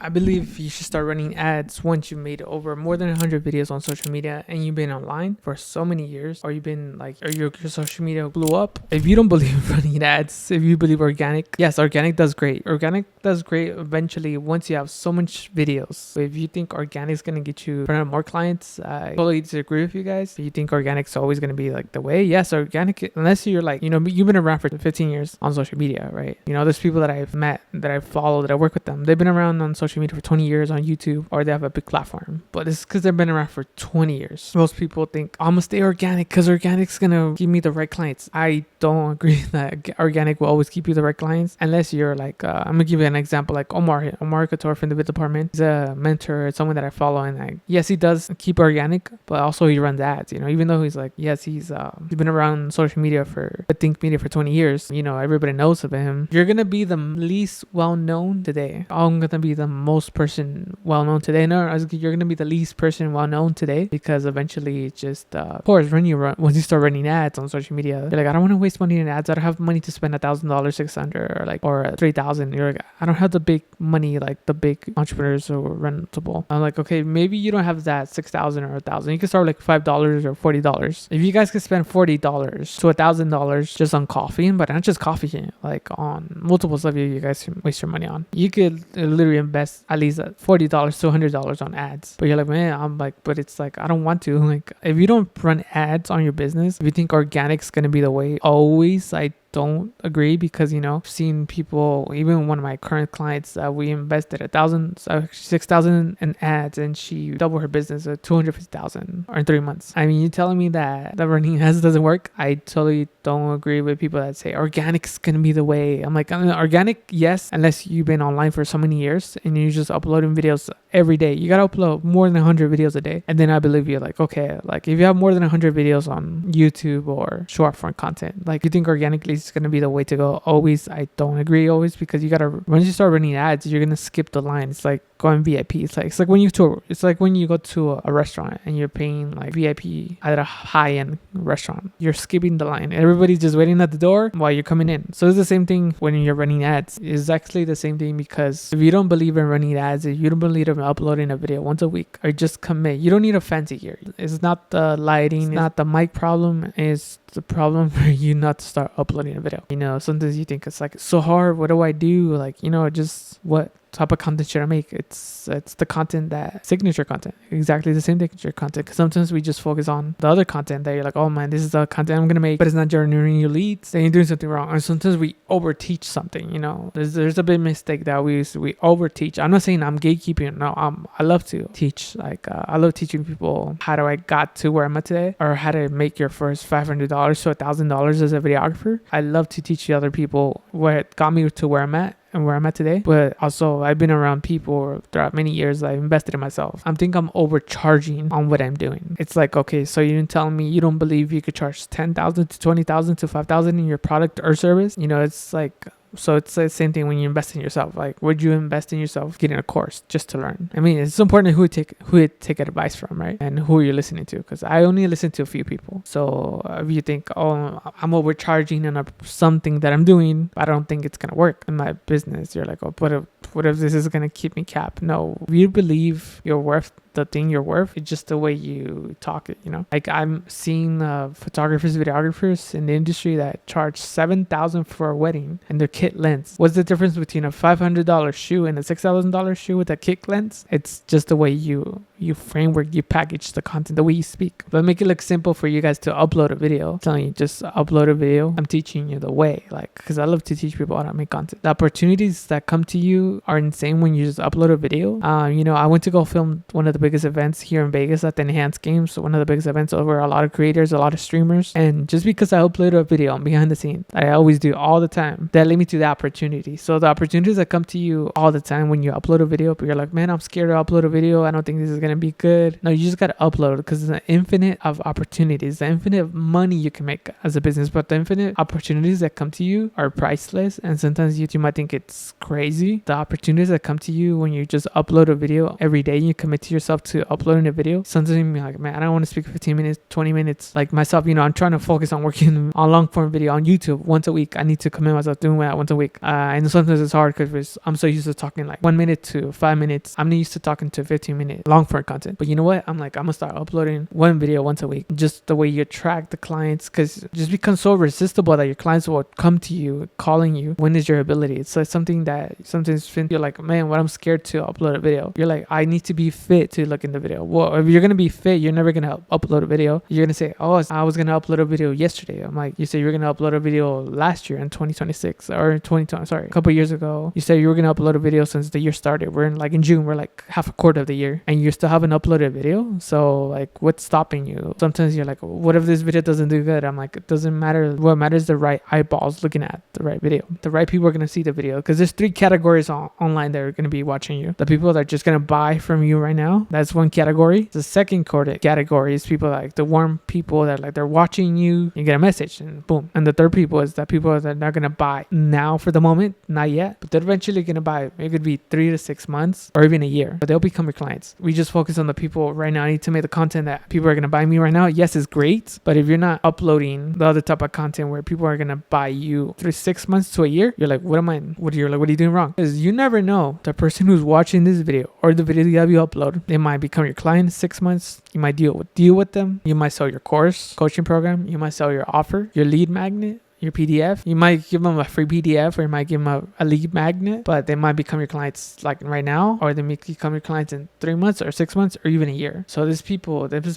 I believe you should start running ads once you've made over more than 100 videos on social media and you've been online for so many years, or you've been like, or your social media blew up. If you don't believe in running ads, if you believe organic, yes, organic does great. Organic does great eventually once you have so much videos. So if you think organic is going to get you in front of more clients, I totally disagree with you guys. If you think organic's always going to be like the way, yes, organic, unless you're like, you know, you've been around for 15 years on social media, right? You know, there's people that I've met, that I've followed, that I work with them. They've been around on social media for 20 years on YouTube, or they have a big platform, but it's because they've been around for 20 years. Most people think I'm gonna stay organic because organic's gonna give me the right clients. I don't agree that organic will always keep you the right clients, unless you're like, I'm gonna give you an example, like Omar Couture from the Vid Department. He's a mentor, someone that I follow, and yes, he does keep organic, but also he runs ads, you know, even though he's like, yes, he's been around social media for, I think, media for 20 years, you know, everybody knows of him. You're gonna be the least well-known today. I'm gonna be the most person well-known today. No, you're gonna be the least person well-known today, because eventually it's just of course once you start running ads on social media, you're like, I don't want to waste money in ads. I don't have money to spend $1,000, 600, or 3,000. You're like, I don't have the big money like the big entrepreneurs who are rentable. I'm like, okay, maybe you don't have that 6,000 or 1,000. You can start with like $5 or $40. If you guys could spend $40 to $1,000 just on coffee, but not just coffee, like on multiple stuff you guys can waste your money on, you could literally invest at least $40 to $100 on ads. But you're like, man, I'm like, but it's like, I don't want to. Like, if you don't run ads on your business, if you think organic's gonna be the way always, I don't agree, because, you know, I've seen people, even one of my current clients, we invested $6,000 in ads, and she doubled her business at $250,000 in 3 months. I mean, you're telling me that the running ads doesn't work? I totally don't agree with people that say organic's gonna be the way. I'm like, organic, yes, unless you've been online for so many years and you're just uploading videos every day. You gotta upload more than 100 videos a day, and then I believe you. Like, okay, like if you have more than 100 videos on YouTube or short form content, like, you think organically is going to be the way to go always? I don't agree always, because you gotta, once you start running ads, you're gonna skip the line. It's like going VIP. It's like when you go to a restaurant and you're paying like VIP at a high-end restaurant. You're skipping the line. Everybody's just waiting at the door while you're coming in. So it's the same thing when you're running ads. It's actually the same thing, because if you don't believe in running ads, if you don't believe in uploading a video once a week, or just commit, you don't need a fancy gear. It's not the lighting, it's not the mic problem, it's the problem for you not to start uploading a video. You know, sometimes you think it's like, so hard, what do I do? Like, you know, just what type of content should I make? It's the content, that signature content, exactly the same signature content. Because sometimes we just focus on the other content that you're like, oh man, this is the content I'm gonna make, but it's not generating your leads, then you're doing something wrong. Or sometimes we over teach something. You know, there's a big mistake that we over teach. I'm not saying I'm gatekeeping. No, I love to teach. Like, I love teaching people how do I got to where I'm at today, or how to make your first $500 to $1,000 as a videographer. I love to teach the other people what got me to where I'm at and where I'm at today. But also, I've been around people throughout many years. I've invested in myself. I think I'm overcharging on what I'm doing. It's like, okay, so you didn't tell me you don't believe you could charge $10,000 to $20,000 to $5,000 in your product or service. You know, it's like, so it's the same thing when you invest in yourself. Like, would you invest in yourself getting a course just to learn? I mean, it's important who you take advice from, right? And who you're listening to, because I only listen to a few people. So if you think, oh, I'm overcharging on something that I'm doing, I don't think it's gonna work in my business. You're like, oh, what if this is gonna keep me capped? No, if you believe you're worth the thing you're worth, it's just the way you talk it, you know? Like, I'm seeing photographers, videographers in the industry that charge $7,000 for a wedding and their kit lens. What's the difference between a $500 shoe and a $6,000 shoe with a kit lens? It's just the way you framework, you package the content, the way you speak. But make it look simple for you guys to upload a video. I'm telling you, just upload a video. I'm teaching you the way, like, because I love to teach people how to make content. The opportunities that come to you are insane when you just upload a video. You know, I went to go film one of the biggest events here in Vegas at the Enhanced Games. So one of the biggest events over a lot of creators, a lot of streamers. And just because I uploaded a video on behind the scenes, I always do all the time, that led me to the opportunity. So the opportunities that come to you all the time when you upload a video, but you're like, man, I'm scared to upload a video. I don't think this is going gonna be good. No, you just gotta upload, because it's an infinite of opportunities, the infinite of money you can make as a business, but the infinite opportunities that come to you are priceless. And sometimes you might think it's crazy. The opportunities that come to you when you just upload a video every day, you commit to yourself to uploading a video. Sometimes you're like, man, I don't want to speak 15 minutes, 20 minutes. Like myself, I'm trying to focus on working on long form video on YouTube once a week. I need to commit myself doing that once a week. And sometimes it's hard because I'm so used to talking like 1 minute to 5 minutes. I'm not used to talking to 15-minute long form content. But you know what? I'm gonna start uploading one video once a week. Just the way you attract the clients, because it just becomes so irresistible that your clients will come to you, calling you. When is your ability? It's like something that sometimes you're like, man, what I'm scared to upload a video. You're like, I need to be fit to look in the video. Well, if you're gonna be fit, you're never gonna upload a video. You're gonna say, oh, I was gonna upload a video yesterday. I'm like, you say you're gonna upload a video last year in 2026 or in 2020, sorry, a couple years ago. You said you were gonna upload a video since the year started. We're in June, we're like half a quarter of the year, and you still haven't uploaded a video. So like, what's stopping you? Sometimes you're like, what if this video doesn't do good? I'm like, it doesn't matter. What matters is the right eyeballs looking at the right video. The right people are gonna see the video, because there's 3 categories online that are gonna be watching you. The people that are just gonna buy from you right now, that's one category. The second category is people like the warm people that like they're watching you get a message and boom. And the third people is that people that are not gonna buy now for the moment, not yet, but they're eventually gonna buy. It could be 3 to 6 months or even a year, but they'll become your clients. We just focus on the people right now. I need to make the content that people are gonna buy me right now. Yes, it's great, but if you're not uploading the other type of content where people are gonna buy you 3 to 6 months to a year, you're like, what are you doing wrong? Because you never know, the person who's watching this video or the video that you upload, they might become your client in 6 months. You might deal with them. You might sell your course, coaching program. You might sell your offer, your lead magnet, your PDF. You might give them a free PDF, or you might give them a lead magnet, but they might become your clients like right now, or they may become your clients in 3 months or 6 months or even a year. So there's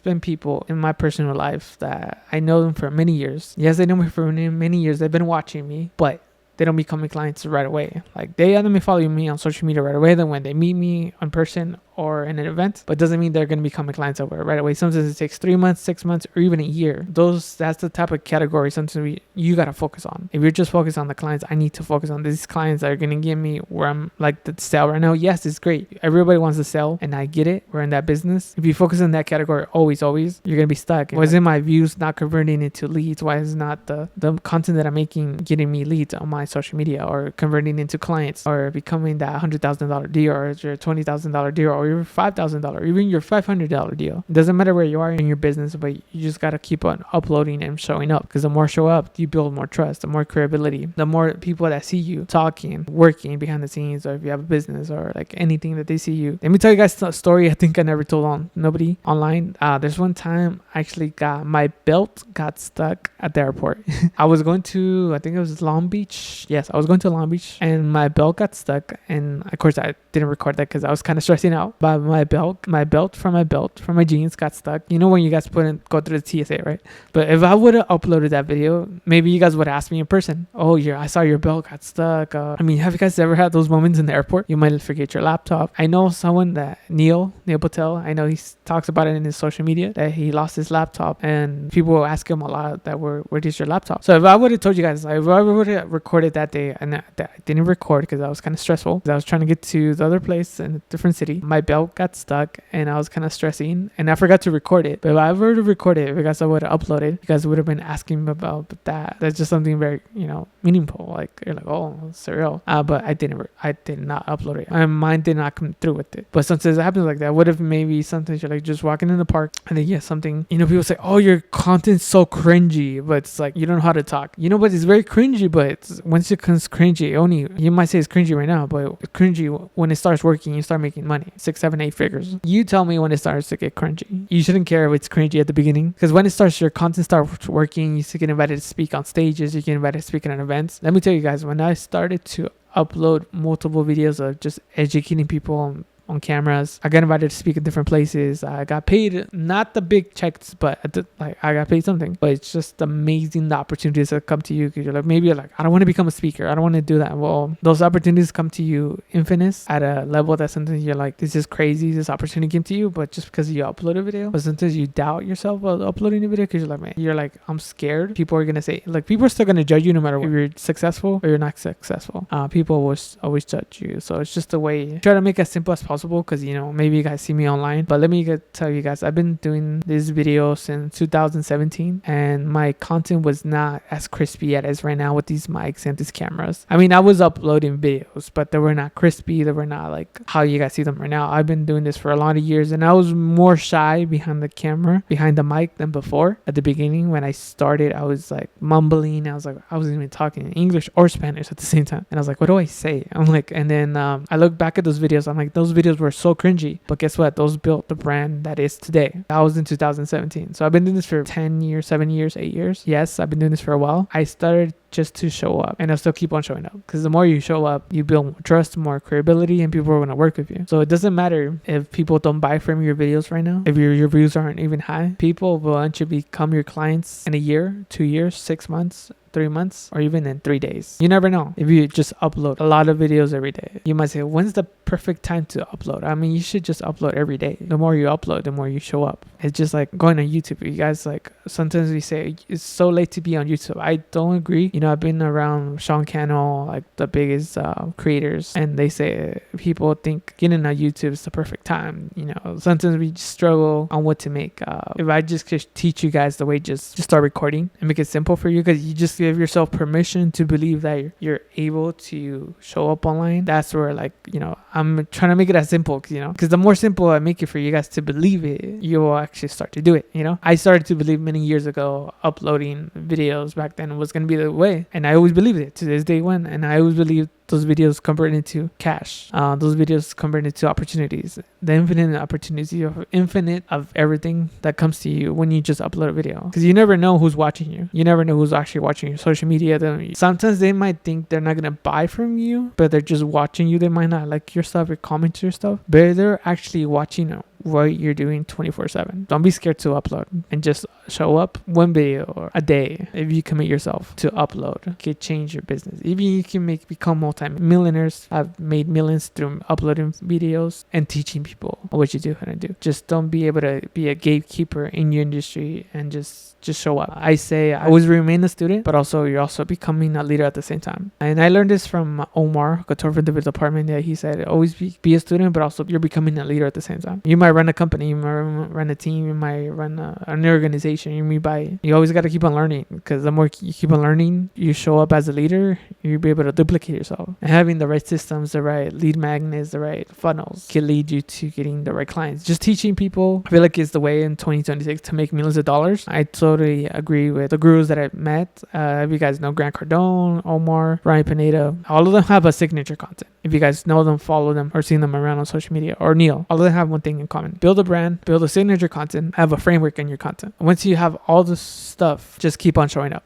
been people in my personal life that I know them for many years. Yes, they know me for many years. They've been watching me, but they don't become my clients right away. Like they may follow me on social media right away. Then when they meet me in person or in an event, but doesn't mean they're going to become my clients over right away. Sometimes it takes 3 months, 6 months, or even a year. That's the type of category sometimes you got to focus on. If you're just focused on the clients, I need to focus on these clients that are going to give me where I'm like the sell right now. Yes, it's great. Everybody wants to sell, and I get it. We're in that business. If you focus on that category, always, you're going to be stuck. Why isn't my views not converting into leads? Why is not the content that I'm making getting me leads on my social media, or converting into clients, or becoming that $100,000 deal, or your $20,000 deal, or your $5,000, even your $500 deal? It doesn't matter where you are in your business, but you just got to keep on uploading and showing up, because the more show up, you build more trust, the more credibility, the more people that see you talking, working behind the scenes, or if you have a business or like anything that they see you. Let me tell you guys a story I think I never told on nobody online. There's one time I actually my belt got stuck at the airport. I was going to, I think it was Long Beach. Yes, I was going to Long Beach, and my belt got stuck. And of course I didn't record that because I was kind of stressing out. But my belt from my jeans got stuck. You know when you guys go through the TSA, right? But if I would have uploaded that video, maybe you guys would ask me in person, oh yeah, I saw your belt got stuck. I mean, have you guys ever had those moments in the airport? You might forget your laptop. I know someone that Neil Patel, I know he talks about it in his social media, that he lost his laptop, and people will ask him a lot that where is your laptop? So if I would have told you guys, if I would have recorded that day, and I didn't record because I was kind of stressful, because I was trying to get to the other place in a different city. My belt got stuck and I was kind of stressing, and I forgot to record it. But if I were to record it, because I would have uploaded, you guys would have been asking about that. That's just something very, meaningful. Like you're like, oh, surreal. But I did not upload it. My mind did not come through with it. But sometimes it happens like that. What if maybe sometimes you're like just walking in the park, and then something, people say, oh, your content's so cringy, but it's like you don't know how to talk. But it's very cringy. But once it becomes cringy, you might say it's cringy right now, but it's cringy when it starts working, you start making money, 6, 7, 8 figures. You tell me when it starts to get cringy. You shouldn't care if it's cringy at the beginning, because when your content starts working, you get invited to speak on stages, you get invited to speak at events. Let me tell you guys, when I started to upload multiple videos of just educating people on cameras, I got invited to speak in different places. I got paid, not the big checks, but I got paid something. But it's just amazing the opportunities that come to you, because you're like, I don't want to become a speaker, I don't want to do that. Well, those opportunities come to you infinite at a level that sometimes you're like, this is crazy, this opportunity came to you, but just because you upload a video. But sometimes you doubt yourself about uploading a video, because you're like, I'm scared. People are gonna say, like, people are still gonna judge you no matter if you're successful or you're not successful. People will always judge you. So it's just the way, try to make it as simple as possible possible because, you know, maybe you guys see me online. But let me tell you guys, I've been doing this video since 2017, and my content was not as crispy yet as right now with these mics and these cameras. I mean, I was uploading videos, but they were not crispy. They were not like how you guys see them right now. I've been doing this for a lot of years, and I was more shy behind the camera, behind the mic than before. At the beginning, when I started, I was like mumbling. I wasn't even talking in English or Spanish at the same time. And I was like, what do I say? I'm like, and then I look back at those videos. I'm like, those videos were so cringy. But guess what? Those built the brand that is today. That was in 2017. So I've been doing this for 10 years, 7 years, 8 years. Yes, I've been doing this for a while. I started just to show up, and I'll still keep on showing up, because the more you show up, you build more trust, more credibility, and people are going to work with you. So it doesn't matter if people don't buy from your videos right now. If your views aren't even high, people will eventually become your clients in a year, 2 years, 6 months, 3 months, or even in 3 days. You never know. If you just upload a lot of videos every day, you might say, when's the perfect time to upload? I mean, you should just upload every day. The more you upload, the more you show up. It's just like going on YouTube. You guys, like, sometimes we say it's so late to be on YouTube. I don't agree. You know, I've been around Sean Cannell, like the biggest creators, and they say people think getting on YouTube is the perfect time. You know, sometimes we just struggle on what to make. If I just could teach you guys the way, just start recording and make it simple for you, because you just give yourself permission to believe that you're able to show up online. That's where, like, you know, I'm trying to make it as simple, you know, because the more simple I make it for you guys to believe it, you will actually start to do it. You know, I started to believe many years ago uploading videos back then was going to be the way, and I always believed it to this day when, and I always believed those videos convert into cash. Those videos convert into opportunities. The infinite opportunity of infinite of everything that comes to you when you just upload a video. Because you never know who's watching you. You never know who's actually watching your social media. Sometimes they might think they're not gonna buy from you, but they're just watching you. They might not like your stuff or comment to your stuff, but they're actually watching what you're doing 24/7. Don't be scared to upload, and just show up one video or a day. If you commit yourself to upload, you can change your business. Even you can become multi-millionaires. I've made millions through uploading videos and teaching people what you do and do. Just don't be able to be a gatekeeper in your industry, and just show up. I say I always remain a student, but also you're also becoming a leader at the same time. And I learned this from Omar, Couture for the department. Yeah, he said always be a student, but also you're becoming a leader at the same time. You might run a company, you might run a team, you might run an organization. You always got to keep on learning, because the more you keep on learning, you show up as a leader, you'll be able to duplicate yourself. And having the right systems, the right lead magnets, the right funnels can lead you to getting the right clients. Just teaching people, I feel like, is the way in 2026 to make millions of dollars. I totally agree with the gurus that I've met. If you guys know Grant Cardone, Omar, Ryan Pineda, all of them have a signature content. If you guys know them, follow them, or seen them around on social media, or Neil, all of them have one thing in common: build a brand, build a signature content, have a framework in your content. Once you have all this stuff, just keep on showing up.